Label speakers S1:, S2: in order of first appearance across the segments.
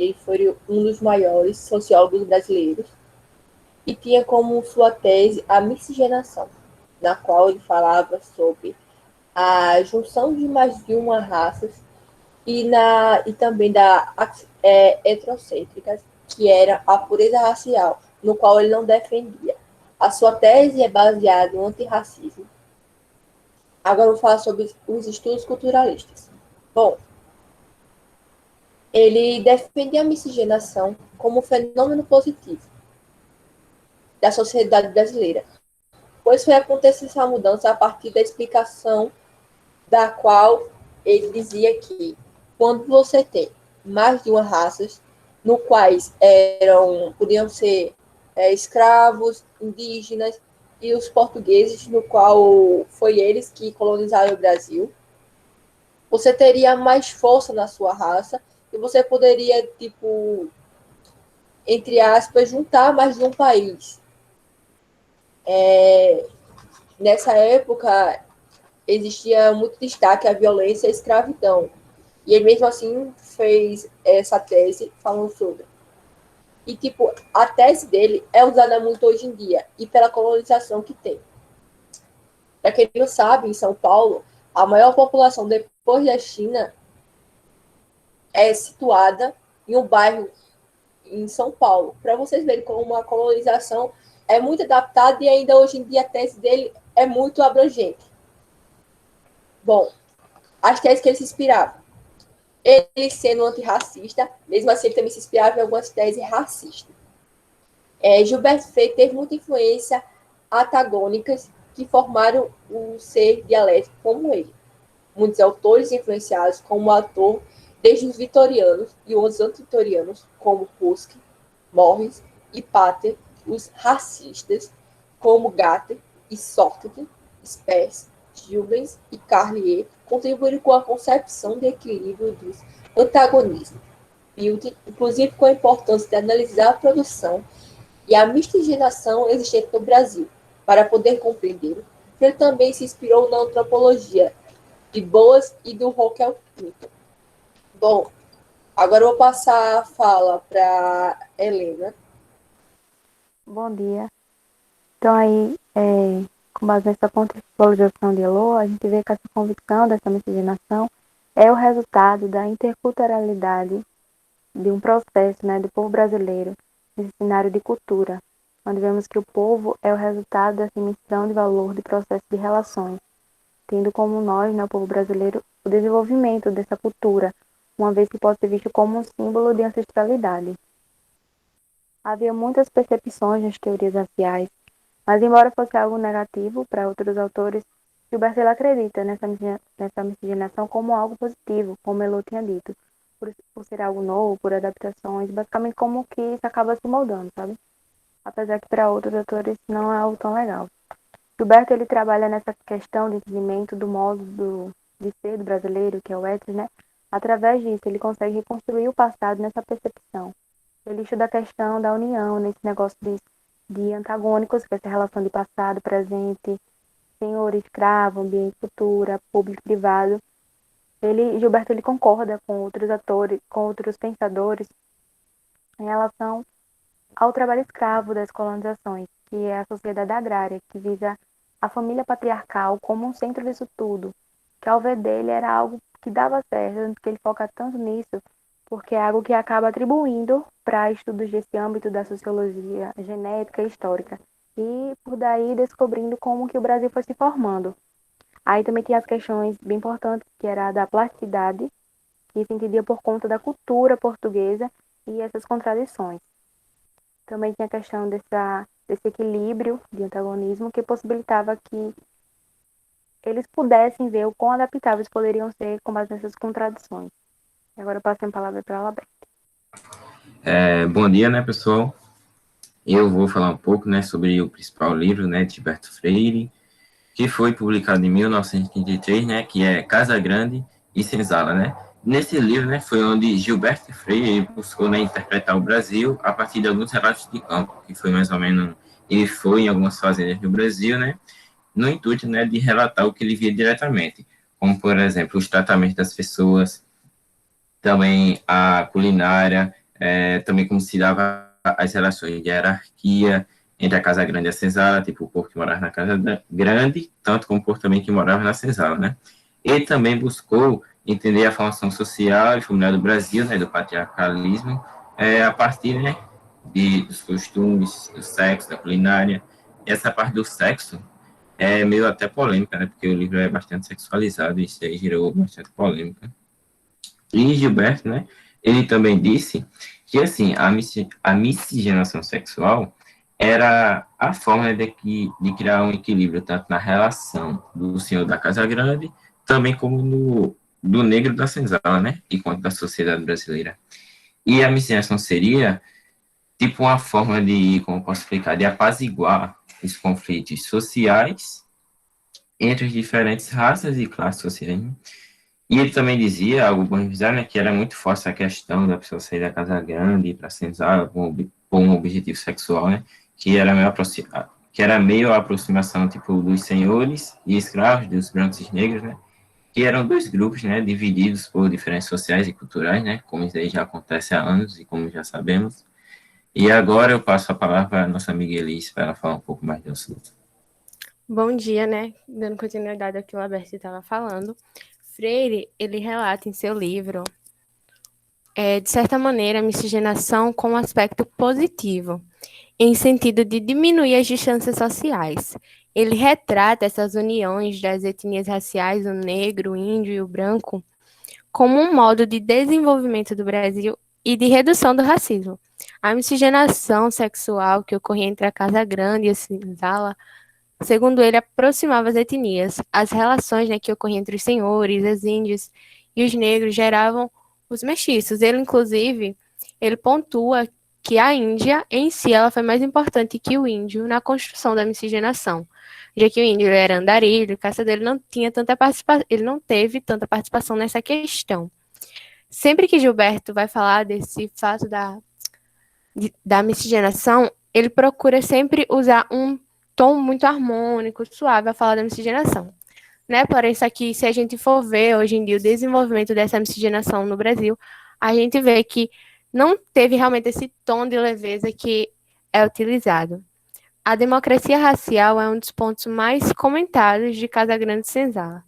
S1: Freire foi um dos maiores sociólogos brasileiros e tinha como sua tese a miscigenação, na qual ele falava sobre a junção de mais de uma raça e também da heterocêntrica, que era a pureza racial, no qual ele não defendia. A sua tese é baseada no antirracismo. Agora eu vou falar sobre os estudos culturalistas. Bom, ele defendia a miscigenação como um fenômeno positivo da sociedade brasileira, pois foi acontecer essa mudança a partir da explicação da qual ele dizia que quando você tem mais de uma raça, no quais podiam ser escravos, indígenas e os portugueses, no qual foi eles que colonizaram o Brasil, você teria mais força na sua raça e você poderia, tipo, entre aspas, juntar mais de um país. Nessa época, existia muito destaque à violência e à escravidão. E ele mesmo assim fez essa tese falando sobre. E, tipo, a tese dele é usada muito hoje em dia e pela colonização que tem. Para quem não sabe, em São Paulo, a maior população depois da China é situada em um bairro em São Paulo. Para vocês verem como a colonização é muito adaptada e ainda hoje em dia a tese dele é muito abrangente. Bom, as teses que ele se inspirava. Ele sendo antirracista, mesmo assim ele também se inspirava em algumas teses racistas. Gilberto Freire teve muita influência antagônicas que formaram o ser dialético como ele. Muitos autores influenciados como autor, desde os vitorianos e os anti-vitorianos, como Pusk, Morris e Pater, os racistas, como Gatter e Sortet, Spers, Gilbert e Carlier, contribuíram com a concepção de equilíbrio dos antagonismos. Field, inclusive com a importância de analisar a produção e a miscigenação existente no Brasil, para poder compreendê-lo. Ele também se inspirou na antropologia de Boas e do Rockwell Clinton. Bom, agora eu vou passar a fala para Helena.
S2: Bom dia. Então, aí, com base nessa contextualização de Elô, a gente vê que essa convicção dessa miscigenação é o resultado da interculturalidade de um processo, né, do povo brasileiro nesse cenário de cultura, onde vemos que o povo é o resultado dessa emissão de valor de processo de relações, tendo como nós, né, o povo brasileiro, o desenvolvimento dessa cultura, uma vez que pode ser visto como um símbolo de ancestralidade. Havia muitas percepções nas teorias raciais, mas embora fosse algo negativo para outros autores, Gilberto acredita nessa miscigenação como algo positivo, como Elô tinha dito, por ser algo novo, por adaptações, basicamente como que isso acaba se moldando, sabe? Apesar que para outros autores não é algo tão legal. Gilberto ele trabalha nessa questão de entendimento do modo de ser do brasileiro, que é o ethos, né? Através disso, ele consegue reconstruir o passado nessa percepção. Ele estuda a questão da união, nesse negócio de antagônicos, que é essa relação de passado, presente, senhor, escravo, ambiente, cultura, público, privado. Gilberto ele concorda com outros atores, com outros pensadores em relação ao trabalho escravo das colonizações, que é a sociedade agrária, que visa a família patriarcal como um centro disso tudo, que ao ver dele era algo que dava certo, que ele foca tanto nisso, porque é algo que acaba atribuindo para estudos desse âmbito da sociologia genética e histórica, e por daí descobrindo como que o Brasil foi se formando. Aí também tinha as questões bem importantes, que era a da plasticidade, que se entendia por conta da cultura portuguesa e essas contradições. Também tinha a questão desse equilíbrio de antagonismo que possibilitava que eles pudessem ver o quão adaptáveis poderiam ser com base nessas contradições. E agora eu passo a palavra para a Labré.
S3: Bom dia, né, pessoal? Eu vou falar um pouco, né, sobre o principal livro, né, de Gilberto Freire, que foi publicado em 1933, né, que é Casa Grande e Senzala, né? Nesse livro, né, foi onde Gilberto Freire buscou, né, interpretar o Brasil a partir de alguns relatos de campo, que foi mais ou menos, ele foi em algumas fazendas do Brasil, né, no intuito, né, de relatar o que ele via diretamente, como, por exemplo, os tratamentos das pessoas, também a culinária, também como se dava as relações de hierarquia entre a Casa Grande e a Senzala, tipo o povo que morava na Casa Grande, tanto como o povo também que morava na Senzala, né? Ele também buscou entender a formação social e familiar do Brasil, né, do patriarcalismo, a partir, né, dos costumes, do sexo, da culinária. E essa parte do sexo é meio até polêmica, né, porque o livro é bastante sexualizado e isso aí gerou bastante polêmica. E Gilberto, né, ele também disse que, assim, a miscigenação sexual era a forma de criar um equilíbrio tanto na relação do senhor da Casa Grande, também como do negro da senzala, né, enquanto da sociedade brasileira. E a miscigenação seria, tipo, uma forma de, como posso explicar, de apaziguar os conflitos sociais entre as diferentes raças e classes sociais. E ele também dizia, algo bom avisar, né, que era muito forte essa questão da pessoa sair da Casa Grande e ir para a senzala com um objetivo sexual, né, que era meio a aproximação, tipo, dos senhores e escravos, dos brancos e negros, né, que eram dois grupos, né, divididos por diferenças sociais e culturais, né, como isso aí já acontece há anos e como já sabemos. E agora eu passo a palavra para a nossa amiga Elis, para ela falar um pouco mais do assunto.
S4: Bom dia, né? Dando continuidade ao que o Alberto estava falando. Freire, ele relata em seu livro, de certa maneira, a miscigenação com um aspecto positivo, em sentido de diminuir as distâncias sociais. Ele retrata essas uniões das etnias raciais, o negro, o índio e o branco, como um modo de desenvolvimento do Brasil e de redução do racismo. A miscigenação sexual que ocorria entre a Casa Grande e a Senzala, segundo ele, aproximava as etnias. As relações, né, que ocorriam entre os senhores, os índios e os negros geravam os mestiços. Ele, inclusive, ele pontua que a Índia, em si, ela foi mais importante que o índio na construção da miscigenação, já que o índio era andarilho, caçador, ele não tinha tanta participação, ele não teve tanta participação nessa questão. Sempre que Gilberto vai falar desse fato da miscigenação, ele procura sempre usar um tom muito harmônico, suave a falar da miscigenação. Né? Porém, isso aqui, se a gente for ver hoje em dia o desenvolvimento dessa miscigenação no Brasil, a gente vê que não teve realmente esse tom de leveza que é utilizado. A democracia racial é um dos pontos mais comentados de Casagrande e Senzala.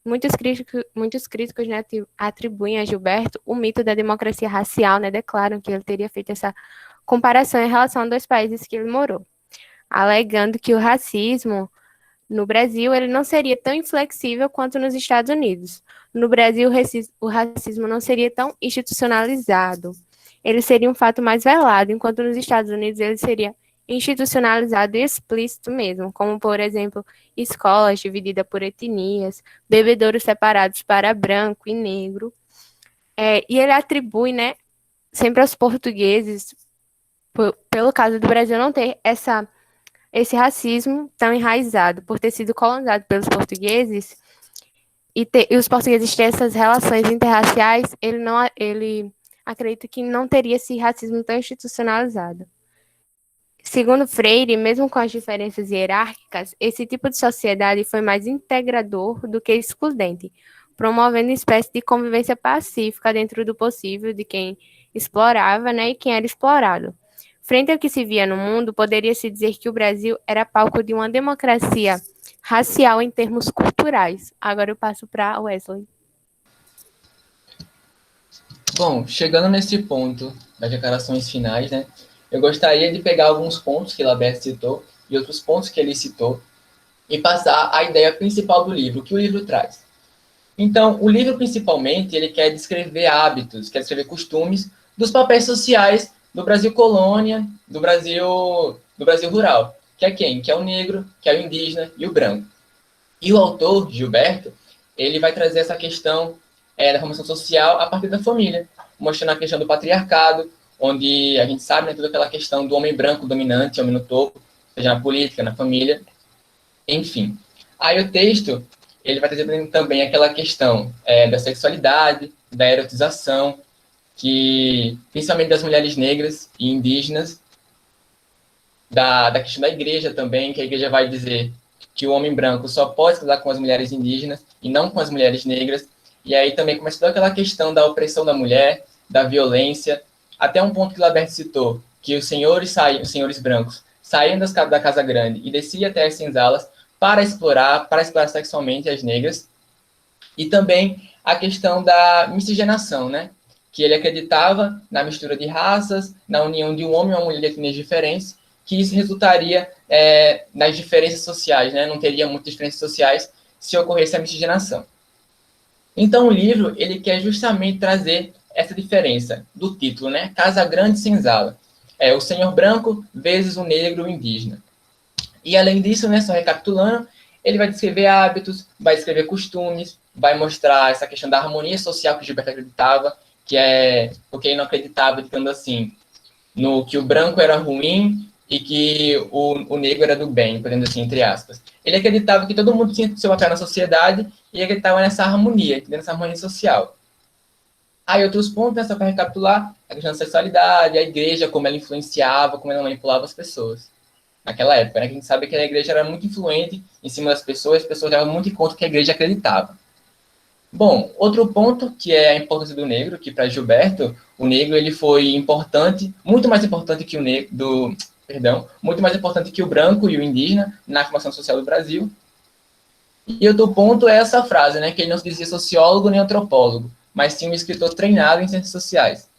S4: Muitos críticos, né, atribuem a Gilberto o mito da democracia racial, né, declaram que ele teria feito essa comparação em relação a dois países que ele morou, alegando que o racismo no Brasil ele não seria tão inflexível quanto nos Estados Unidos. No Brasil, o racismo não seria tão institucionalizado. Ele seria um fato mais velado, enquanto nos Estados Unidos ele seria institucionalizado e explícito mesmo, como, por exemplo, escolas divididas por etnias, bebedouros separados para branco e negro. E ele atribui, né, sempre aos portugueses, pelo caso do Brasil não ter esse racismo tão enraizado, por ter sido colonizado pelos portugueses, e os portugueses terem essas relações interraciais, ele acredita que não teria esse racismo tão institucionalizado. Segundo Freire, mesmo com as diferenças hierárquicas, esse tipo de sociedade foi mais integrador do que excludente, promovendo uma espécie de convivência pacífica dentro do possível de quem explorava, né, e quem era explorado. Frente ao que se via no mundo, poderia-se dizer que o Brasil era palco de uma democracia racial em termos culturais. Agora eu passo para Wesley.
S5: Bom, chegando nesse ponto das declarações finais, né, eu gostaria de pegar alguns pontos que Laberto citou e outros pontos que ele citou e passar a ideia principal do livro, o que o livro traz. Então, o livro, principalmente, ele quer descrever hábitos, quer descrever costumes dos papéis sociais do Brasil colônia, do Brasil rural, que é quem? Que é o negro, que é o indígena e o branco. E o autor, Gilberto, ele vai trazer essa questão da formação social a partir da família, mostrando a questão do patriarcado, onde a gente sabe, né, toda aquela questão do homem branco dominante, homem no topo, seja na política, na família, enfim. Aí o texto, ele vai trazer também aquela questão da sexualidade, da erotização, que, principalmente das mulheres negras e indígenas, da questão da igreja também, que a igreja vai dizer que o homem branco só pode casar com as mulheres indígenas e não com as mulheres negras. E aí também começa toda aquela questão da opressão da mulher, da violência, até um ponto que Laberto citou, que os senhores brancos, saíam da Casa Grande e desciam até as senzalas para explorar sexualmente as negras, e também a questão da miscigenação, né? Que ele acreditava na mistura de raças, na união de um homem e uma mulher de etnias diferentes, que isso resultaria nas diferenças sociais, né? Não teria muitas diferenças sociais se ocorresse a miscigenação. Então, o livro ele quer justamente trazer essa diferença do título, né? Casa Grande Senzala. O senhor branco vezes o negro indígena. E, além disso, né, só recapitulando, ele vai descrever hábitos, vai descrever costumes, vai mostrar essa questão da harmonia social que Gilberto acreditava, que é porque ele não acreditava, digamos assim, no que o branco era ruim e que o negro era do bem, podemos assim, entre aspas. Ele acreditava que todo mundo tinha seu papel na sociedade e acreditava nessa harmonia, nessa harmonia social. Aí outros pontos, né, só para recapitular, a questão da sexualidade, a igreja, como ela influenciava, como ela manipulava as pessoas. Naquela época, né, que a gente sabe que a igreja era muito influente em cima das pessoas, as pessoas davam muito em conta que a igreja acreditava. Bom, outro ponto que é a importância do negro, que para Gilberto, o negro ele foi importante, muito mais importante que o negro, muito mais importante que o branco e o indígena na formação social do Brasil. E outro ponto é essa frase, né, que ele não se dizia sociólogo nem antropólogo, mas sim um escritor treinado em ciências sociais.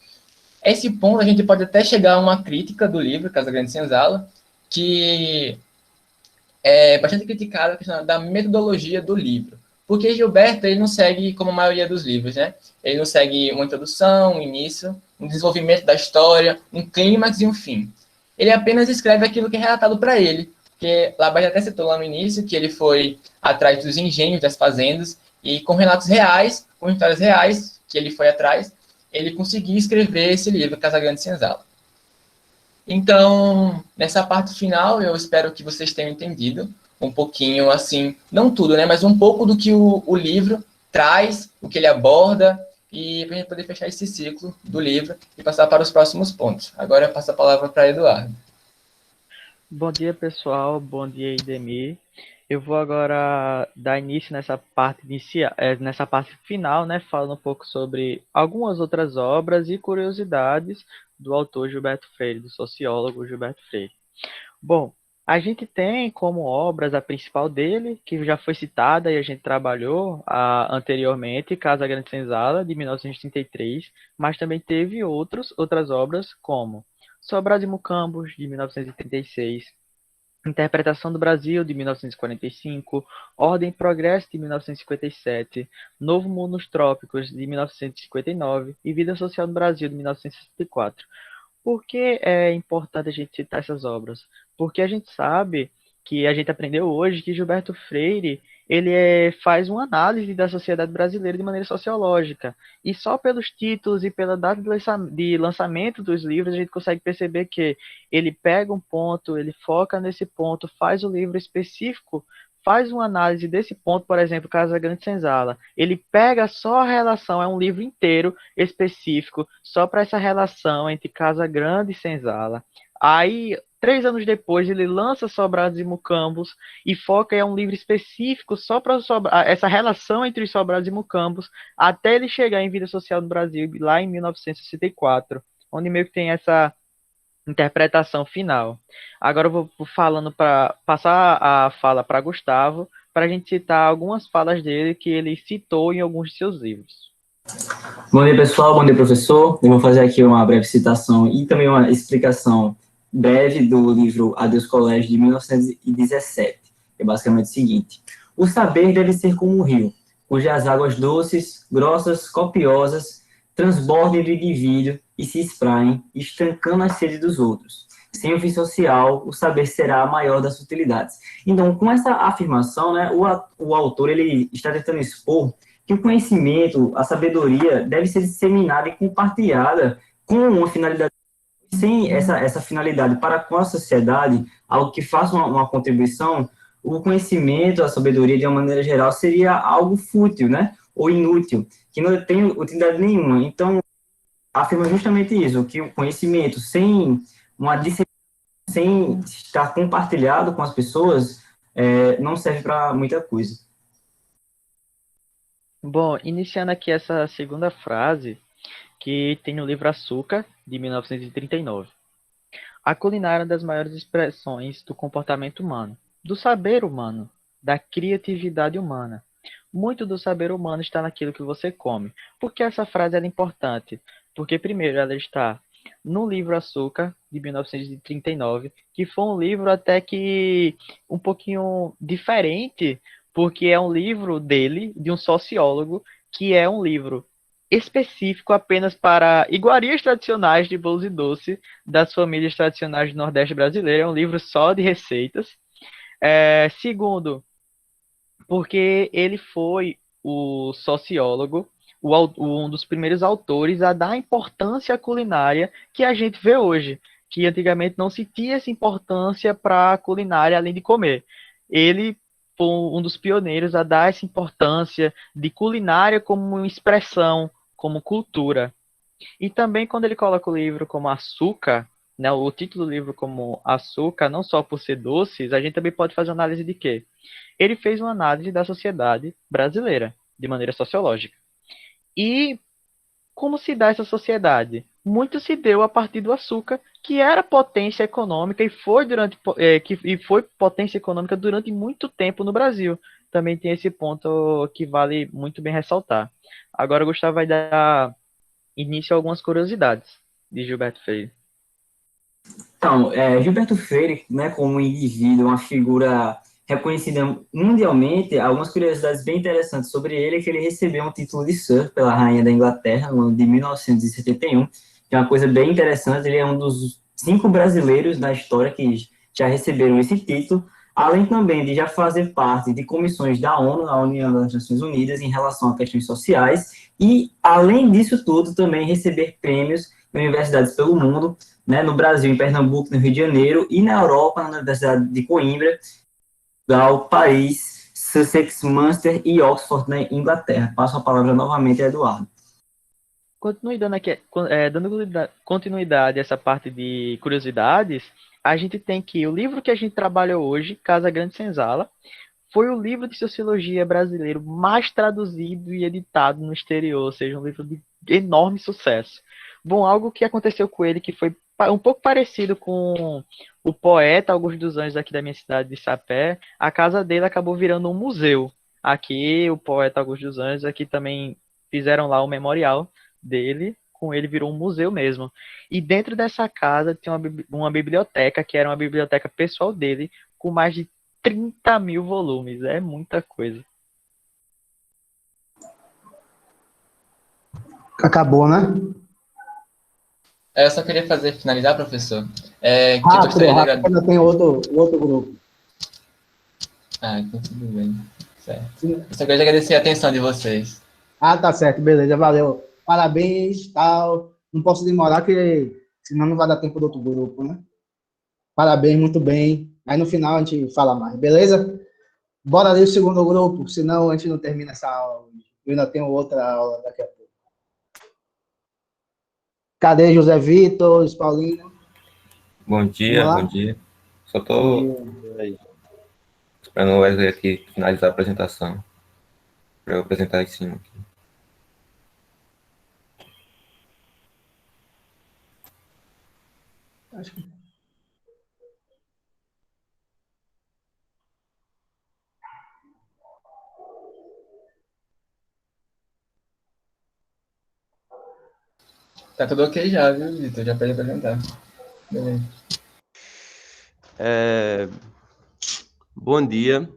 S5: Esse ponto a gente pode até chegar a uma crítica do livro Casa Grande Senzala, que é bastante criticada a questão da metodologia do livro. Porque Gilberto ele não segue como a maioria dos livros, né? Ele não segue uma introdução, um início, um desenvolvimento da história, um clímax e um fim. Ele apenas escreve aquilo que é relatado para ele. Porque Labarthe até citou lá no início que ele foi atrás dos engenhos, das fazendas, e com relatos reais, com histórias reais que ele foi atrás, ele conseguiu escrever esse livro, Casa Grande Senzala. Então, nessa parte final, eu espero que vocês tenham entendido um pouquinho, assim, não tudo, né, mas um pouco do que o livro traz, o que ele aborda, e para a gente poder fechar esse ciclo do livro e passar para os próximos pontos. Agora eu passo a palavra para Eduardo.
S6: Bom dia, pessoal. Bom dia, Idemir. Eu vou agora dar início nessa parte nessa parte final, né, falando um pouco sobre algumas outras obras e curiosidades do autor Gilberto Freire, do sociólogo Gilberto Freire. Bom, a gente tem como obras a principal dele, que já foi citada e a gente trabalhou anteriormente, Casa Grande Senzala, de 1933, mas também teve outras obras como Sobral de Mucambos, de 1936, Interpretação do Brasil, de 1945, Ordem e Progresso, de 1957, Novo Mundo nos Trópicos, de 1959 e Vida Social no Brasil, de 1964. Por que é importante a gente citar essas obras? Porque a gente sabe que a gente aprendeu hoje que Gilberto Freire faz uma análise da sociedade brasileira de maneira sociológica. E só pelos títulos e pela data de lançamento dos livros a gente consegue perceber que ele pega um ponto, ele foca nesse ponto, faz o livro específico, faz uma análise desse ponto, por exemplo, Casa Grande Senzala. Ele pega só a relação, é um livro inteiro específico, só para essa relação entre Casa Grande e Senzala. Aí, 3 anos depois, ele lança Sobrados e Mucambos e foca em um livro específico só para essa relação entre os Sobrados e Mucambos, até ele chegar em Vida Social do Brasil, lá em 1964, onde meio que tem essa interpretação final. Agora eu vou falando para passar a fala para Gustavo, para a gente citar algumas falas dele que ele citou em alguns de seus livros.
S7: Bom dia, pessoal. Bom dia, professor. Eu vou fazer aqui uma breve citação e também uma explicação breve do livro Adeus Colégio, de 1917. É basicamente o seguinte: o saber deve ser como um rio, cujas águas doces, grossas, copiosas, transbordem do indivíduo e se espraiem, estancando a sede dos outros. Sem o fim social, o saber será a maior das utilidades. Então, com essa afirmação, né, o autor ele está tentando expor que o conhecimento, a sabedoria, deve ser disseminada e compartilhada com uma finalidade. Sem essa finalidade para com a sociedade, algo que faça uma contribuição, o conhecimento, a sabedoria, de uma maneira geral, seria algo fútil, né, ou inútil, que não tem utilidade nenhuma. Então, afirma justamente isso, que o conhecimento sem uma disciplina, sem estar compartilhado com as pessoas, não serve para muita coisa.
S6: Bom, iniciando aqui essa segunda frase, que tem no livro Açúcar, de 1939. A culinária é uma das maiores expressões do comportamento humano, do saber humano, da criatividade humana. Muito do saber humano está naquilo que você come. Por que essa frase é importante? Porque, primeiro, ela está no livro Açúcar, de 1939, que foi um livro até que um pouquinho diferente, porque é um livro dele, de um sociólogo, que é um livro específico apenas para iguarias tradicionais de bolos e doce das famílias tradicionais do Nordeste brasileiro. É um livro só de receitas. Segundo, porque ele foi o sociólogo, um dos primeiros autores a dar a importância à culinária que a gente vê hoje, que antigamente não se tinha essa importância para a culinária além de comer. Ele foi um dos pioneiros a dar essa importância de culinária como uma expressão, como cultura. E também quando ele coloca o livro como Açúcar, né, o título do livro como Açúcar, não só por ser doces, a gente também pode fazer análise de quê? Ele fez uma análise da sociedade brasileira, de maneira sociológica. E como se dá essa sociedade? Muito se deu a partir do açúcar, que era potência econômica e foi potência econômica durante muito tempo no Brasil. Também tem esse ponto que vale muito bem ressaltar. Agora o Gustavo vai dar início a algumas curiosidades de Gilberto Freire.
S7: Então, Gilberto Freire, né, como indivíduo, uma figura reconhecida mundialmente, algumas curiosidades bem interessantes sobre ele é que ele recebeu um título de Sir pela Rainha da Inglaterra no ano de 1971, que é uma coisa bem interessante. Ele é um dos 5 brasileiros na história que já receberam esse título, além também de já fazer parte de comissões da ONU, a União das Nações Unidas, em relação a questões sociais, e, além disso tudo, também receber prêmios em universidades pelo mundo, né, no Brasil, em Pernambuco, no Rio de Janeiro, e na Europa, na Universidade de Coimbra, Paris, Sussex, Munster e Oxford, na Inglaterra. Passo a palavra novamente a Eduardo.
S6: Dando continuidade a essa parte de curiosidades, a gente tem que o livro que a gente trabalha hoje, Casa Grande Senzala, foi o livro de sociologia brasileiro mais traduzido e editado no exterior, ou seja, um livro de enorme sucesso. Bom, algo que aconteceu com ele que foi um pouco parecido com o poeta Augusto dos Anjos aqui da minha cidade de Sapé, a casa dele acabou virando um museu. Aqui, o poeta Augusto dos Anjos, aqui também fizeram lá o memorial dele, com ele virou um museu mesmo. E dentro dessa casa tinha uma biblioteca, que era uma biblioteca pessoal dele, com mais de 30 mil volumes. É muita coisa.
S8: Acabou, né?
S5: Eu só queria finalizar, professor. Que eu gostaria de agradecer.
S8: Ainda tem outro grupo.
S5: Então tudo bem. Certo. Eu só queria agradecer a atenção de vocês.
S8: Tá certo, beleza, valeu. Parabéns, tal. Não posso demorar, que senão não vai dar tempo do outro grupo, né? Parabéns, muito bem. Aí no final a gente fala mais, beleza? Bora ler o segundo grupo, senão a gente não termina essa aula. Eu ainda tenho outra aula daqui a pouco. Cadê José Vitor, Luiz Paulino?
S3: Bom dia. Só estou esperando o Wesley aqui finalizar a apresentação, para eu apresentar em cima aqui.
S8: Acho que...
S5: Tá tudo ok já, viu, Vitor? Já pode apresentar. Beleza.
S9: Bom dia.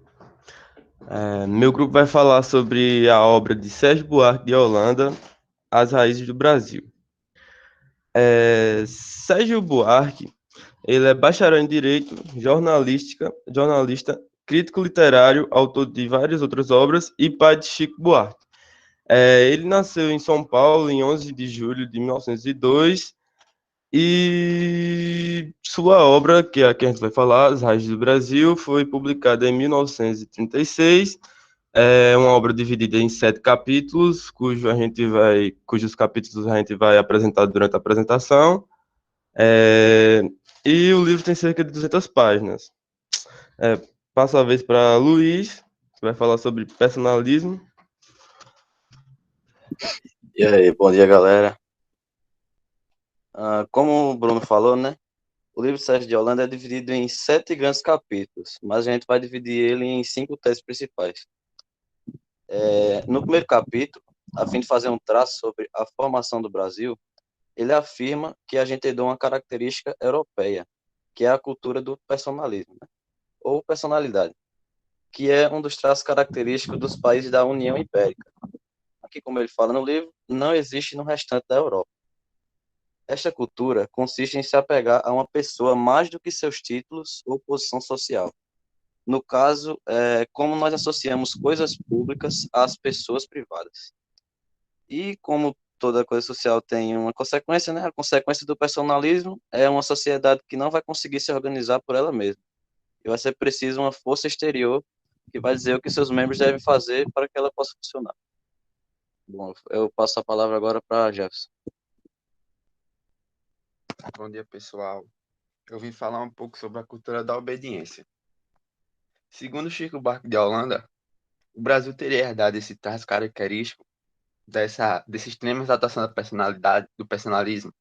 S9: Meu grupo vai falar sobre a obra de Sérgio Buarque de Holanda, As Raízes do Brasil. Sérgio Buarque, ele é bacharel em Direito, jornalista, crítico literário, autor de várias outras obras e pai de Chico Buarque. Ele nasceu em São Paulo em 11 de julho de 1902 e sua obra, que é a que a gente vai falar, As Raízes do Brasil, foi publicada em 1936. É uma obra dividida em 7 capítulos, cujos capítulos a gente vai apresentar durante a apresentação. E o livro tem cerca de 200 páginas. Passo a vez para Luiz, que vai falar sobre personalismo.
S10: E aí, bom dia, galera. Como o Bruno falou, né? O livro Sérgio de Holanda é dividido em 7 grandes capítulos, mas a gente vai dividir ele em 5 teses principais. No primeiro capítulo, a fim de fazer um traço sobre a formação do Brasil, ele afirma que a gente herdou uma característica europeia, que é a cultura do personalismo, né? Ou personalidade, que é um dos traços característicos dos países da União Ibérica. Aqui, como ele fala no livro, não existe no restante da Europa. Esta cultura consiste em se apegar a uma pessoa mais do que seus títulos ou posição social. No caso, como nós associamos coisas públicas às pessoas privadas. E como toda coisa social tem uma consequência, né? A consequência do personalismo é uma sociedade que não vai conseguir se organizar por ela mesma. E vai ser preciso uma força exterior que vai dizer o que seus membros devem fazer para que ela possa funcionar. Bom, eu passo a palavra agora para Jefferson.
S11: Bom dia, pessoal. Eu vim falar um pouco sobre a cultura da obediência. Segundo Chico Buarque de Holanda, o Brasil teria herdado esse traço característico dessa extrema exaltação da personalidade, do personalismo,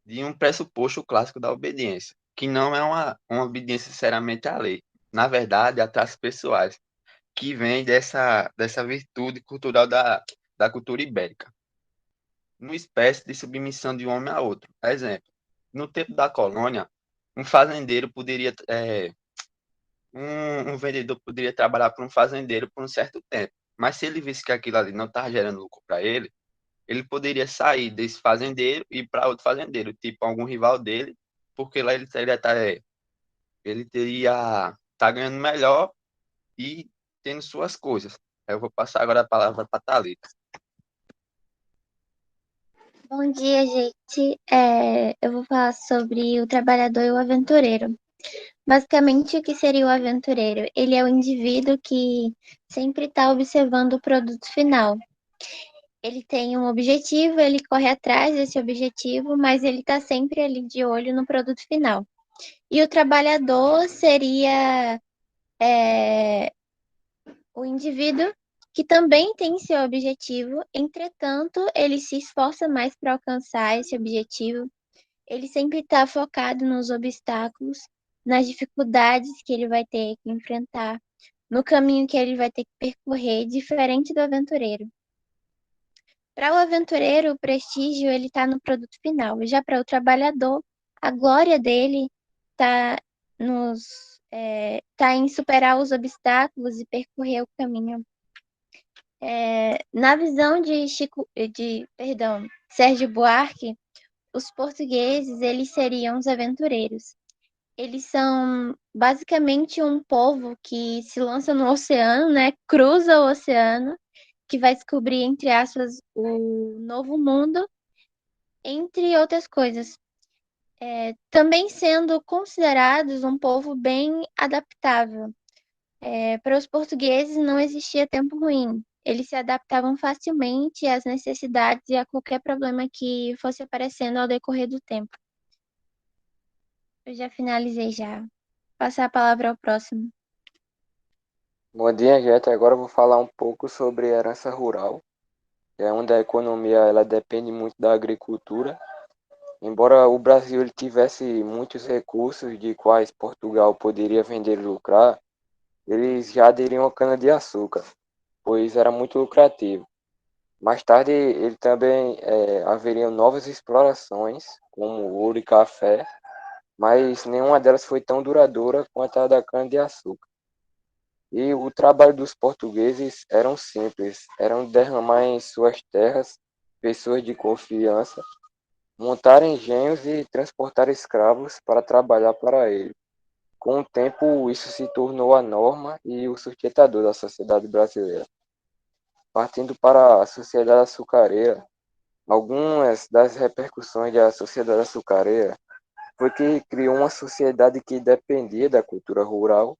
S11: de um pressuposto clássico da obediência, que não é uma obediência sinceramente à lei. Na verdade, a traços pessoais, que vem dessa virtude cultural da cultura ibérica. Uma espécie de submissão de um homem a outro. Exemplo, no tempo da colônia, um fazendeiro poderia, um vendedor poderia trabalhar para um fazendeiro por um certo tempo, mas se ele visse que aquilo ali não estava gerando lucro para ele poderia sair desse fazendeiro e ir para outro fazendeiro, tipo algum rival dele, porque lá ele teria tá ganhando melhor e tendo suas coisas. Eu vou passar agora a palavra para Thalita.
S12: Bom dia, gente. Eu vou falar sobre o trabalhador e o aventureiro. Basicamente, o que seria o aventureiro? Ele é o indivíduo que sempre está observando o produto final. Ele tem um objetivo, ele corre atrás desse objetivo, mas ele está sempre ali de olho no produto final. E o trabalhador seria o indivíduo que também tem seu objetivo, entretanto, ele se esforça mais para alcançar esse objetivo. Ele sempre está focado nos obstáculos, nas dificuldades que ele vai ter que enfrentar, no caminho que ele vai ter que percorrer, diferente do aventureiro. Para o aventureiro, o prestígio ele está no produto final. Já para o trabalhador, a glória dele está em superar os obstáculos e percorrer o caminho. Na visão de Sérgio Buarque, os portugueses eles seriam os aventureiros. Eles são basicamente um povo que se lança no oceano, né? Cruza o oceano, que vai descobrir, entre aspas, o novo mundo, entre outras coisas. Também sendo considerados um povo bem adaptável. Para os portugueses não existia tempo ruim. Eles se adaptavam facilmente às necessidades e a qualquer problema que fosse aparecendo ao decorrer do tempo. Eu já finalizei já. Passar a palavra ao próximo.
S13: Bom dia, gente. Agora eu vou falar um pouco sobre herança rural, que é onde a economia ela depende muito da agricultura. Embora o Brasil ele tivesse muitos recursos de quais Portugal poderia vender e lucrar, eles já aderiam à cana-de-açúcar, pois era muito lucrativo. Mais tarde, ele também haveriam novas explorações, como ouro e café, mas nenhuma delas foi tão duradoura quanto a da cana-de-açúcar. E o trabalho dos portugueses era simples, eram derramar em suas terras pessoas de confiança, montar engenhos e transportar escravos para trabalhar para ele. Com o tempo, isso se tornou a norma e o sustentador da sociedade brasileira. Partindo para a sociedade açucareira, algumas das repercussões da sociedade açucareira foi que criou uma sociedade que dependia da cultura rural,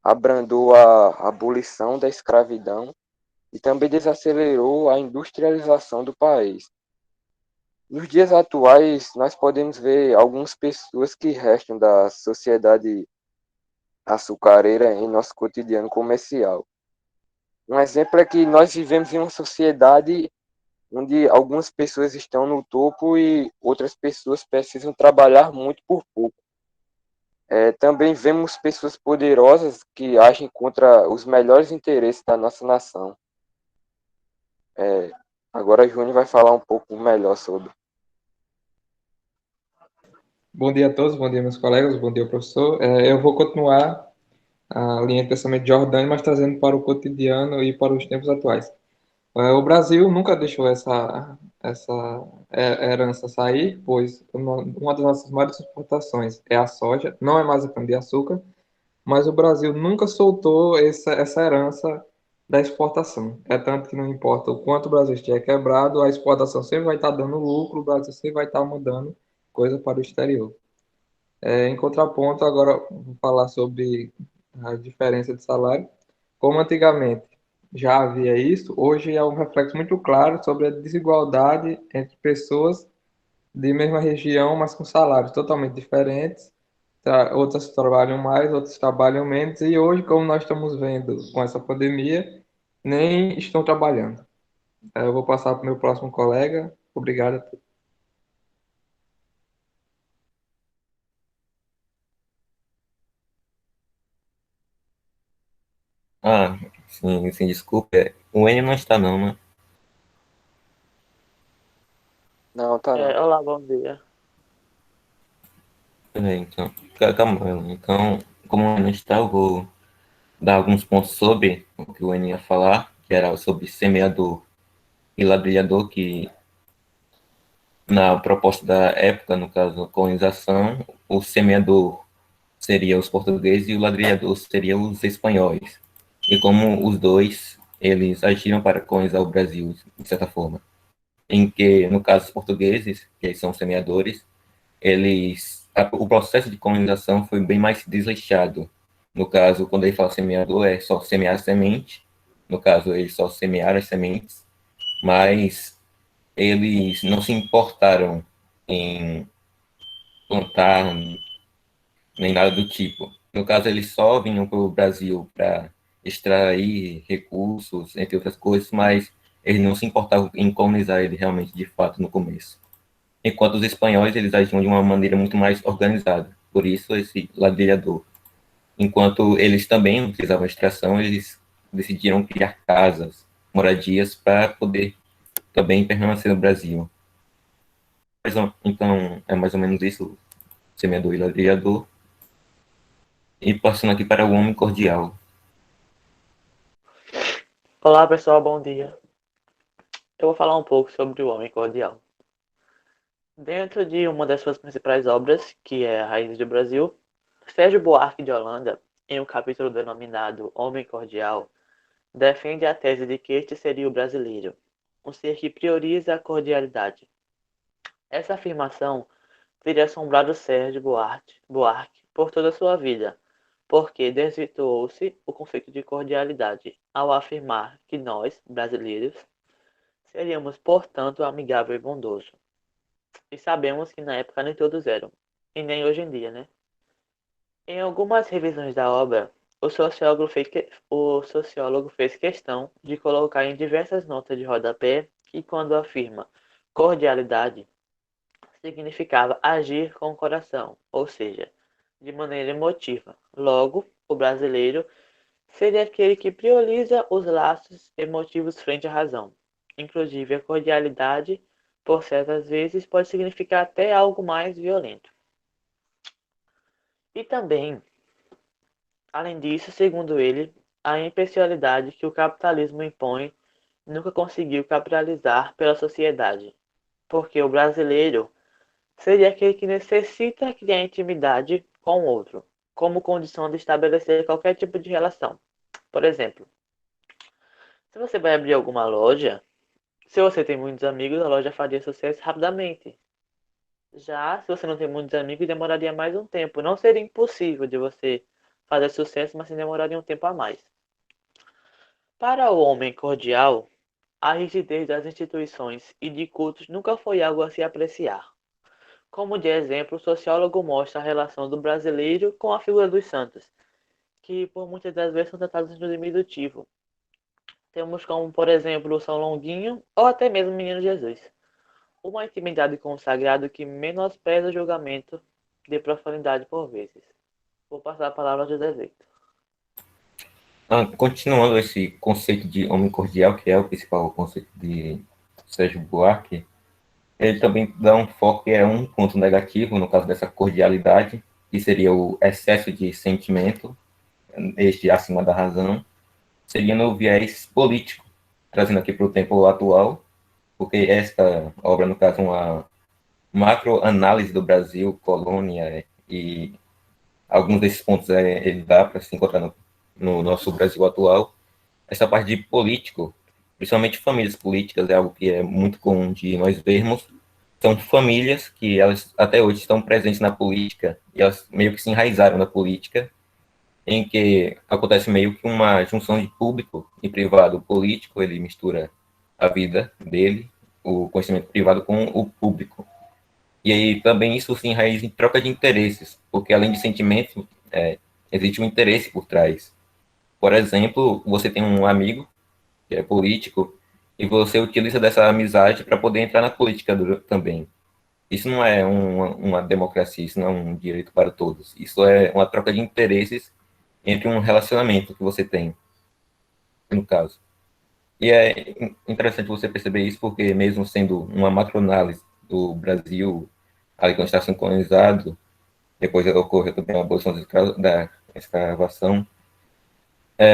S13: abrandou a abolição da escravidão e também desacelerou a industrialização do país. Nos dias atuais, nós podemos ver algumas pessoas que restam da sociedade açucareira em nosso cotidiano comercial. Um exemplo é que nós vivemos em uma sociedade onde algumas pessoas estão no topo e outras pessoas precisam trabalhar muito por pouco. Também vemos pessoas poderosas que agem contra os melhores interesses da nossa nação. Agora a Júnior vai falar um pouco melhor sobre.
S14: Bom dia a todos, bom dia meus colegas, bom dia professor. Eu vou continuar a linha de pensamento de Giordani, mas trazendo para o cotidiano e para os tempos atuais. O Brasil nunca deixou essa herança sair, pois uma das nossas maiores exportações é a soja, não é mais a cana-de-açúcar, mas o Brasil nunca soltou essa herança da exportação. É tanto que não importa o quanto o Brasil estiver quebrado, a exportação sempre vai estar dando lucro, o Brasil sempre vai estar mandando coisa para o exterior. Em contraponto, agora vou falar sobre a diferença de salário. Como antigamente já havia isso, hoje é um reflexo muito claro sobre a desigualdade entre pessoas de mesma região, mas com salários totalmente diferentes. Outras trabalham mais, outras trabalham menos, e hoje, como nós estamos vendo com essa pandemia, nem estão trabalhando. Eu vou passar para o meu próximo colega. Obrigado a todos.
S3: Ah, sim, sim, desculpa. O N não está não, né?
S13: Não, tá não.
S6: Olá, bom dia.
S3: Peraí, então. Calma, então, como o N não está, eu vou dar alguns pontos sobre o que o N ia falar, que era sobre semeador e ladrilhador, que na proposta da época, no caso, a colonização, o semeador seria os portugueses e o ladrilhador seria os espanhóis. E como os dois, eles agiram para colonizar o Brasil, de certa forma. Em que, no caso, os portugueses, que eles são semeadores, o processo de colonização foi bem mais desleixado. No caso, quando ele fala semeador, é só semear a semente. No caso, eles só semearam as sementes, mas eles não se importaram em plantar nem nada do tipo. No caso, eles só vinham para o Brasil para extrair recursos, entre outras coisas, mas eles não se importavam em colonizar ele realmente, de fato, no começo. Enquanto os espanhóis, eles agiam de uma maneira muito mais organizada. Por isso, esse ladrilhador. Enquanto eles também utilizavam a extração, eles decidiram criar casas, moradias, para poder também permanecer no Brasil. Então, é mais ou menos isso, semeador e ladrilhador. E passando aqui para o homem cordial.
S6: Olá, pessoal, bom dia. Eu vou falar um pouco sobre o homem cordial. Dentro de uma das suas principais obras, que é Raízes do Brasil, Sérgio Buarque de Holanda, em um capítulo denominado Homem Cordial, defende a tese de que este seria o brasileiro, um ser que prioriza a cordialidade. Essa afirmação teria assombrado Sérgio Buarque por toda a sua vida, porque desvirtuou-se o conceito de cordialidade ao afirmar que nós, brasileiros, seríamos, portanto, amigável e bondoso. E sabemos que na época nem todos eram, e nem hoje em dia, né? Em algumas revisões da obra, o sociólogo fez questão de colocar em diversas notas de rodapé que quando afirma cordialidade, significava agir com o coração, ou seja, de maneira emotiva. Logo, o brasileiro seria aquele que prioriza os laços emotivos frente à razão. Inclusive, a cordialidade, por certas vezes, pode significar até algo mais violento. E também, além disso, segundo ele, a impessoalidade que o capitalismo impõe nunca conseguiu capitalizar pela sociedade, porque o brasileiro seria aquele que necessita criar intimidade com o outro, como condição de estabelecer qualquer tipo de relação. Por exemplo, se você vai abrir alguma loja, se você tem muitos amigos, a loja faria sucesso rapidamente. Já se você não tem muitos amigos, demoraria mais um tempo. Não seria impossível de você fazer sucesso, mas demoraria um tempo a mais. Para o homem cordial, a rigidez das instituições e de cultos nunca foi algo a se apreciar. Como de exemplo, o sociólogo mostra a relação do brasileiro com a figura dos santos, que por muitas das vezes são tratados no diminutivo.
S15: Temos como, por exemplo, o São Longuinho ou até mesmo o Menino Jesus. Uma intimidade com o sagrado que menospreza o julgamento de profundidade por vezes. Vou passar a palavra ao José Zito.
S3: Continuando esse conceito de homem cordial, que é o principal conceito de Sérgio Buarque, ele também dá um foco que é um ponto negativo, no caso dessa cordialidade, que seria o excesso de sentimento, este acima da razão, seria no viés político, trazendo aqui para o tempo atual, porque esta obra, no caso, uma macroanálise do Brasil, colônia, e alguns desses pontos ele dá para se encontrar no nosso Brasil atual. Essa parte de político, principalmente famílias políticas, é algo que é muito comum de nós vermos. São famílias que elas até hoje estão presentes na política, e elas meio que se enraizaram na política, em que acontece meio que uma junção de público e privado. O político, ele mistura a vida dele, o conhecimento privado com o público. E aí também isso se enraiza em troca de interesses, porque além de sentimentos, existe um interesse por trás. Por exemplo, você tem um amigo que é político e você utiliza dessa amizade para poder entrar na política também. Isso não é uma democracia, isso não é um direito para todos. Isso é uma troca de interesses entre um relacionamento que você tem, no caso. E é interessante você perceber isso, porque mesmo sendo uma macroanálise do Brasil, ali quando está sendo colonizado, depois ocorreu também a abolição da escravação,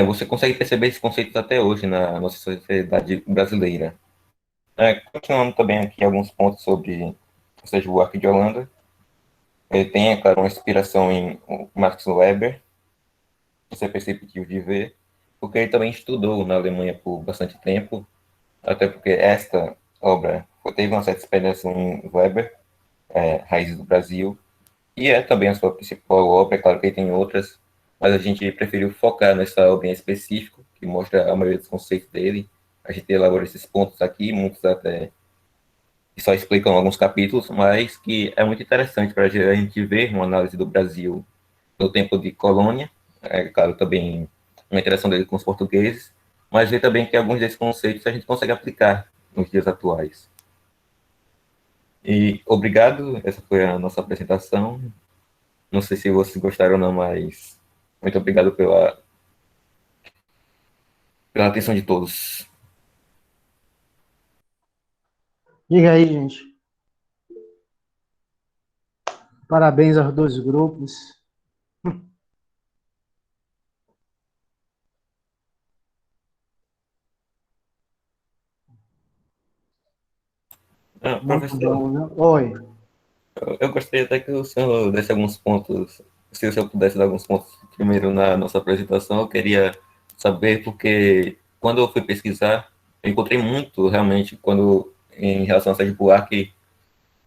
S3: você consegue perceber esses conceitos até hoje na nossa sociedade brasileira. Continuando também aqui alguns pontos sobre o Sérgio Buarque de Holanda. Ele tem, é claro, uma inspiração em Max Weber, isso é perceptível de ver, porque ele também estudou na Alemanha por bastante tempo, até porque esta obra teve uma certa inspiração em Weber, Raízes do Brasil, e é também a sua principal obra. É claro que ele tem outras, mas a gente preferiu focar nessa obra em específico, que mostra a maioria dos conceitos dele. A gente elabora esses pontos aqui, muitos até que só explicam alguns capítulos, mas que é muito interessante para a gente ver uma análise do Brasil no tempo de colônia, claro, também uma interação dele com os portugueses, mas ver também que alguns desses conceitos a gente consegue aplicar nos dias atuais. E obrigado, essa foi a nossa apresentação. Não sei se vocês gostaram ou não, mas muito obrigado pela atenção de todos.
S8: Diga aí, gente. Parabéns aos dois grupos. Muito
S3: Professor,
S8: bom, né? Oi.
S3: eu gostaria até que o senhor desse alguns pontos, se o senhor pudesse dar alguns pontos primeiro na nossa apresentação. Eu queria saber, porque quando eu fui pesquisar, eu encontrei muito, realmente, em relação a Sérgio Buarque,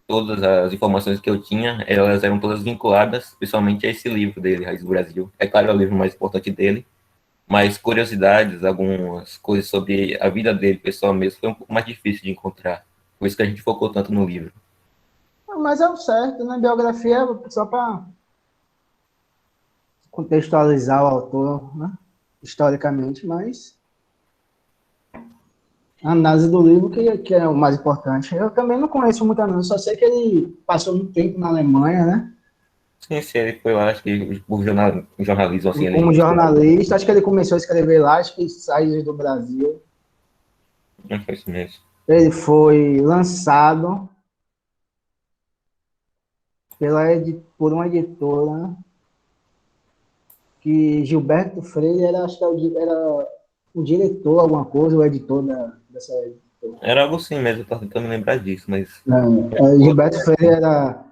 S3: todas as informações que eu tinha, elas eram todas vinculadas, principalmente a esse livro dele, Raiz do Brasil. É claro, é o livro mais importante dele, mas curiosidades, algumas coisas sobre a vida dele, pessoal mesmo, foi um pouco mais difícil de encontrar. Por isso que a gente focou tanto no livro.
S8: Mas é o certo, né? Biografia é só para contextualizar o autor, né? Historicamente, mas a análise do livro que é o mais importante. Eu também não conheço muito, não. Só sei que ele passou muito tempo na Alemanha, né?
S3: Sim, ele foi lá, acho que por jornalismo, assim,
S8: Como
S3: ele...
S8: jornalista, acho que ele começou a escrever lá, acho que Saídas do Brasil.
S3: Não foi isso mesmo.
S8: Ele foi lançado por uma editora que Gilberto Freire era, acho que era o diretor, alguma coisa, o editor dessa editora.
S3: Era algo assim mesmo, eu tô tentando me lembrar disso, mas...
S8: Gilberto Freire era,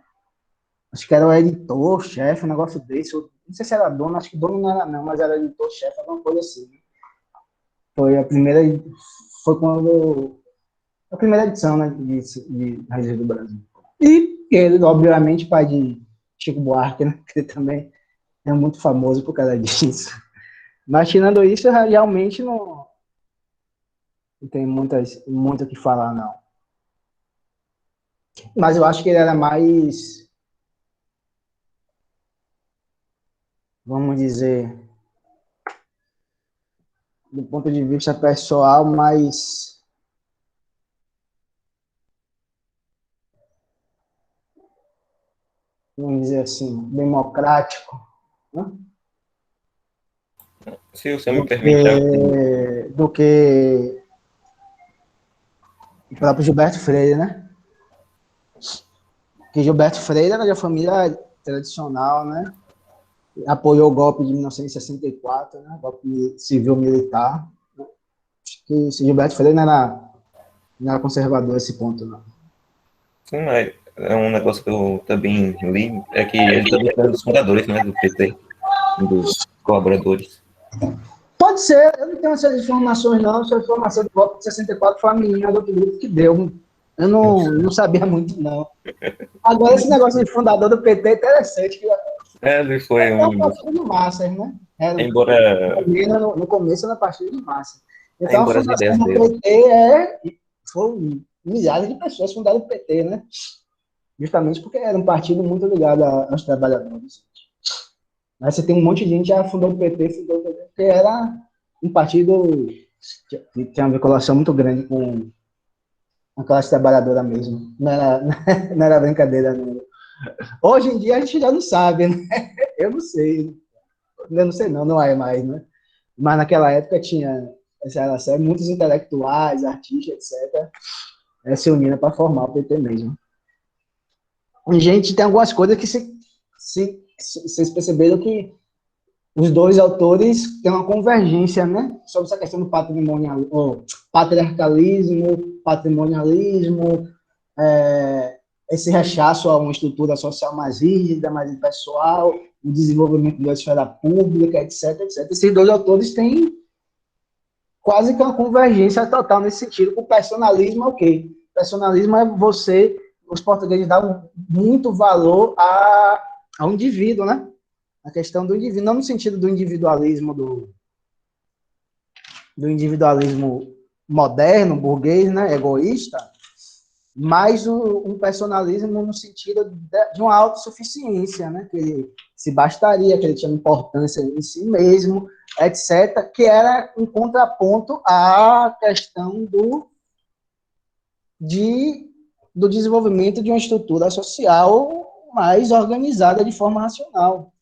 S8: acho que era o editor, chefe, um negócio desse. Não sei se era dono, acho que dono não era não, mas era editor, chefe, alguma coisa assim. Foi quando a primeira edição, né, de Raízes do Brasil. E ele, obviamente, pai de Chico Buarque, né, que também é muito famoso por causa disso. Mas, tirando isso, realmente não tem muito o que falar, não. Mas eu acho que ele era mais, vamos dizer, do ponto de vista pessoal, mais, vamos dizer assim, democrático, né?
S3: Se o senhor me permite,
S8: do que o próprio Gilberto Freire, né? Porque Gilberto Freire era de uma família tradicional, né? Apoiou o golpe de 1964, né? Golpe civil-militar. Acho que Gilberto Freire não era conservador a esse ponto, não.
S3: sim, mas é um negócio que eu também li, é que ele também foi um dos fundadores, né, do PT, um dos colaboradores.
S8: Pode ser, eu não tenho essas informações, não. Essa informação do golpe de 64 foi a menina do outro grupo que deu. Eu não sabia muito, não. Agora, esse negócio de fundador do PT é interessante.
S3: Ele foi
S8: É um partido de massas, né?
S3: Embora...
S8: No começo era partido de massa. Então,
S3: Embora
S8: a
S3: as
S8: fundação
S3: ideias
S8: do
S3: dele...
S8: PT foram milhares de pessoas fundaram o PT, né? Justamente porque era um partido muito ligado aos trabalhadores. Mas você tem um monte de gente que já fundou o PT, porque era um partido que tinha uma vinculação muito grande com a classe trabalhadora mesmo. Não era brincadeira, não. Hoje em dia a gente já não sabe, né? Eu não sei. Eu não sei, não é mais, né? Mas naquela época tinha essa relação, muitos intelectuais, artistas, etc., se uniram para formar o PT mesmo. E, gente, tem algumas coisas que vocês perceberam que os dois autores têm uma convergência, né? Sobre essa questão do patrimonialismo, esse rechaço a uma estrutura social mais rígida, mais impessoal, o desenvolvimento da esfera pública, etc, etc. Esses dois autores têm quase que uma convergência total nesse sentido. O personalismo é o quê? O personalismo é os portugueses dão muito valor ao indivíduo, né? A questão do indivíduo, não no sentido do individualismo do individualismo moderno, burguês, né, egoísta, mas um personalismo no sentido de uma autossuficiência, né, que ele se bastaria, que ele tinha importância em si mesmo, etc., que era um contraponto à questão do desenvolvimento de uma estrutura social mais organizada de forma racional.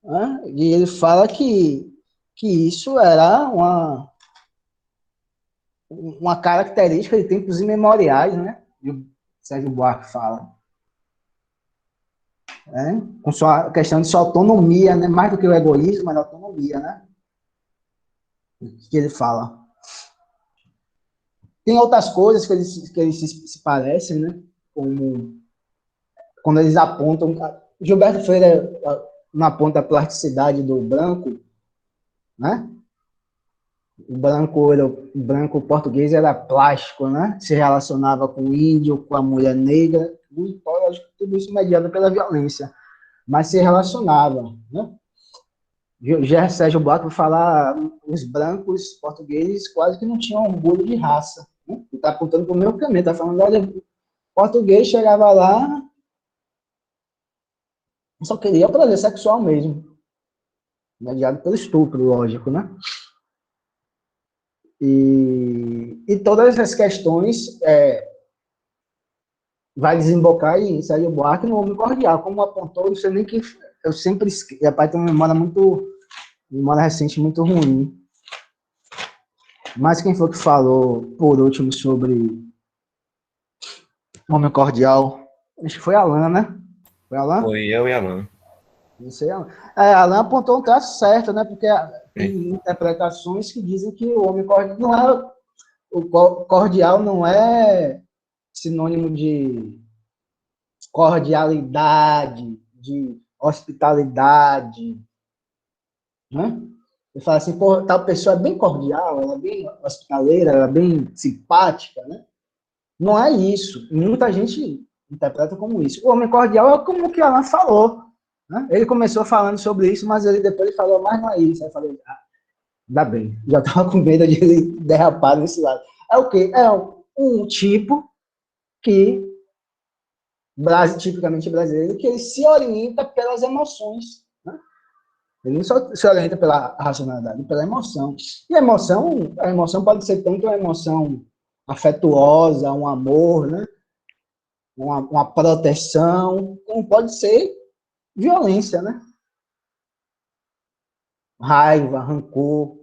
S8: Né? E ele fala que isso era uma característica de tempos imemoriais, né? E o Sérgio Buarque fala. Com sua questão de sua autonomia, né? Mais do que o egoísmo, mas a autonomia, né? Que ele fala. Tem outras coisas que eles se parecem, né? Como quando eles apontam... Gilberto Freire não aponta a plasticidade do branco, né? O branco português era plástico, né? Se relacionava com o índio, com a mulher negra, tudo isso mediado pela violência, mas se relacionava, né? Sérgio Buarque vai falar, os brancos portugueses quase que não tinham orgulho de raça, né? Ele está apontando para o meu caminho, está falando, olha, português chegava lá, só queria o prazer sexual mesmo, mediado pelo estupro, lógico, né? E todas essas questões vai desembocar em Sérgio Buarque no Homem Cordial, como apontou, não sei nem que eu sempre esqueço, a pai tem uma memória recente muito ruim. Mas quem foi que falou, por último, sobre Homem Cordial? Acho que foi Alan, né? Foi Alan?
S3: Foi eu e Alan.
S8: Não sei, Alan. Alan apontou um traço certo, né? Porque tem interpretações que dizem que o Homem Cordial não é... O cordial não é sinônimo de cordialidade, de hospitalidade, né? Você fala assim, pô, tal pessoa é bem cordial, ela é bem hospitaleira, ela é bem simpática, né? Não é isso. Muita gente interpreta como isso. O homem cordial é como o que Alan falou, né? Ele começou falando sobre isso, mas depois ele falou, mas não é isso. Aí eu falei, ainda bem, já estava com medo de ele derrapar nesse lado. É o quê? É um tipo que, tipicamente brasileiro, que ele se orienta pelas emoções, né? Ele não só se orienta pela racionalidade, pela emoção. E a emoção pode ser tanto uma emoção afetuosa, um amor, né? Uma proteção, como pode ser violência, né? Raiva, rancor,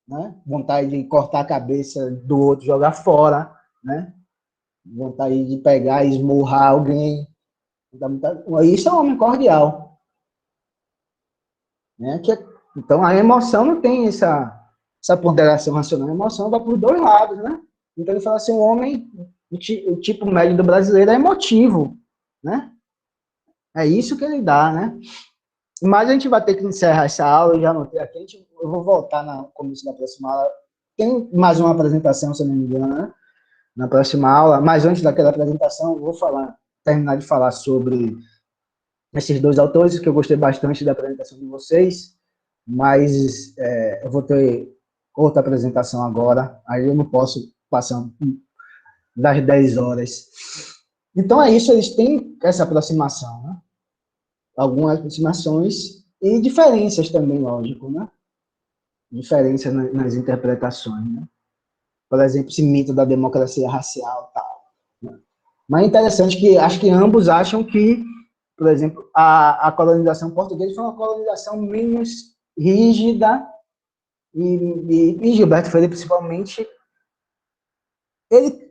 S8: né? Vontade de cortar a cabeça do outro, jogar fora, né? Vontade de pegar e esmurrar alguém. Isso é um homem cordial. Né? Então, a emoção não tem essa ponderação racional. A emoção vai por dois lados, né? Então, ele fala assim, o tipo médio do brasileiro é emotivo, né? É isso que ele dá, né? Mas a gente vai ter que encerrar essa aula, eu já anotei aqui, eu vou voltar no começo da próxima aula. Tem mais uma apresentação, se eu não me engano, né? Na próxima aula, mas antes daquela apresentação, eu vou terminar de falar sobre esses dois autores, que eu gostei bastante da apresentação de vocês, mas eu vou ter outra apresentação agora, aí eu não posso passar das 10 horas. Então é isso, eles têm essa aproximação, né? Algumas aproximações e diferenças também, lógico, né? Diferenças nas interpretações, né? Por exemplo, esse mito da democracia racial e tal. Né? Mas é interessante que acho que ambos acham que, por exemplo, a colonização portuguesa foi uma colonização menos rígida e Gilberto Freire, principalmente, ele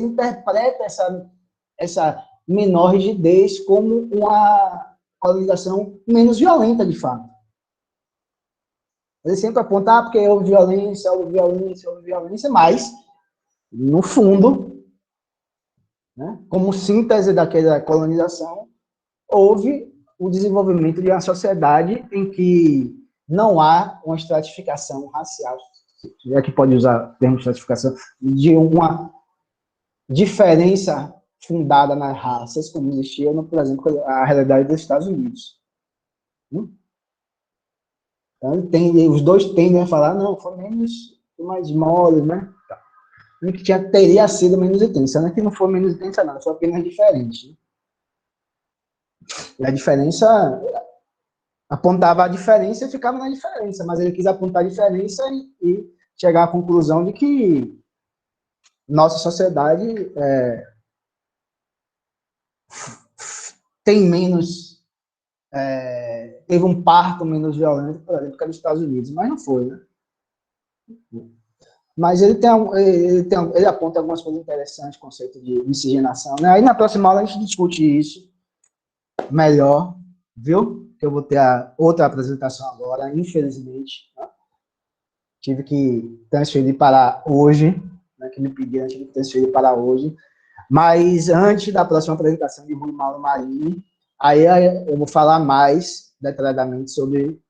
S8: interpreta essa menor rigidez como uma colonização menos violenta, de fato. Ele sempre aponta, porque houve violência, mas, no fundo, né, como síntese daquela colonização, houve o desenvolvimento de uma sociedade em que não há uma estratificação racial, já que pode usar o termo estratificação, de uma diferença fundada nas raças, como existia, por exemplo, a realidade dos Estados Unidos. Então, os dois tendem a falar, não, foi mais mole, né? Que teria sido menos intensa, né? Que não foi menos intensa, não, foi apenas diferente. Né? E a diferença, apontava a diferença e ficava na diferença, mas ele quis apontar a diferença e chegar à conclusão de que nossa sociedade tem menos, teve um parto menos violento, por exemplo, que nos Estados Unidos, mas não foi, né? Mas ele aponta algumas coisas interessantes, conceito de miscigenação, né? Aí na próxima aula a gente discute isso melhor, viu? Eu vou ter outra apresentação agora, infelizmente, né? Tive que transferir para hoje, né? Que me pediram, tive que transferir para hoje. Mas antes da próxima apresentação de Rui Mauro Marini, aí eu vou falar mais detalhadamente sobre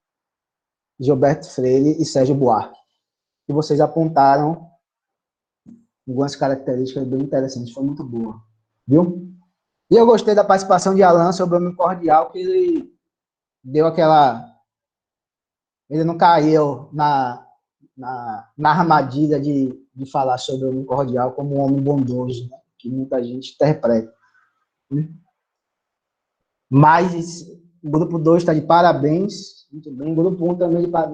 S8: Gilberto Freire e Sérgio Buarque, que vocês apontaram algumas características bem interessantes, foi muito boa, viu? E eu gostei da participação de Alan sobre o homem cordial, que ele deu ele não caiu na armadilha de falar sobre o homem cordial como um homem bondoso, né? Que muita gente interpreta. Mas o grupo 2 está de parabéns, muito bem, o grupo 1 também está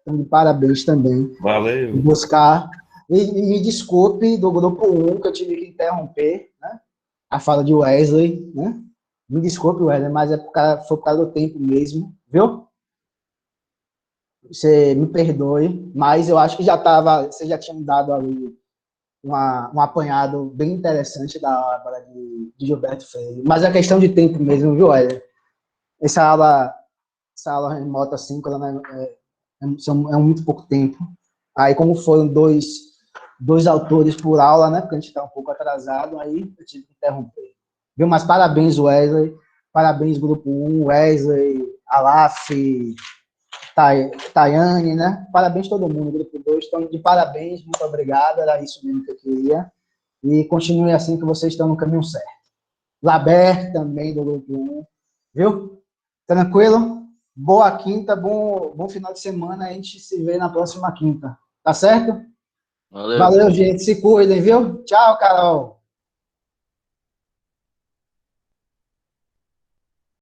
S8: de parabéns também.
S16: Valeu.
S8: Buscar, e me desculpe do grupo 1, que eu tive que interromper, né? A fala de Wesley, né? Me desculpe, Wesley, mas foi por causa do tempo mesmo, viu? Você me perdoe, mas eu acho que vocês já tinham dado ali um apanhado bem interessante da obra de Gilberto Freire. Mas é questão de tempo mesmo, viu, Wesley? Essa aula remota, assim, é muito pouco tempo. Aí, como foram dois autores por aula, né? Porque a gente está um pouco atrasado, aí eu tive que interromper. Viu? Mas parabéns, Wesley. Parabéns, Grupo 1, Wesley, Alaf, Tayane, né? Parabéns todo mundo, Grupo 2. Estão de parabéns, muito obrigado. Era isso mesmo que eu queria. E continue assim que vocês estão no caminho certo. Laber também, do Grupo 1. Viu? Tranquilo? Boa quinta, bom final de semana. A gente se vê na próxima quinta. Tá certo?
S10: Valeu.
S8: Valeu, gente. Se cuidem, viu? Tchau, Carol.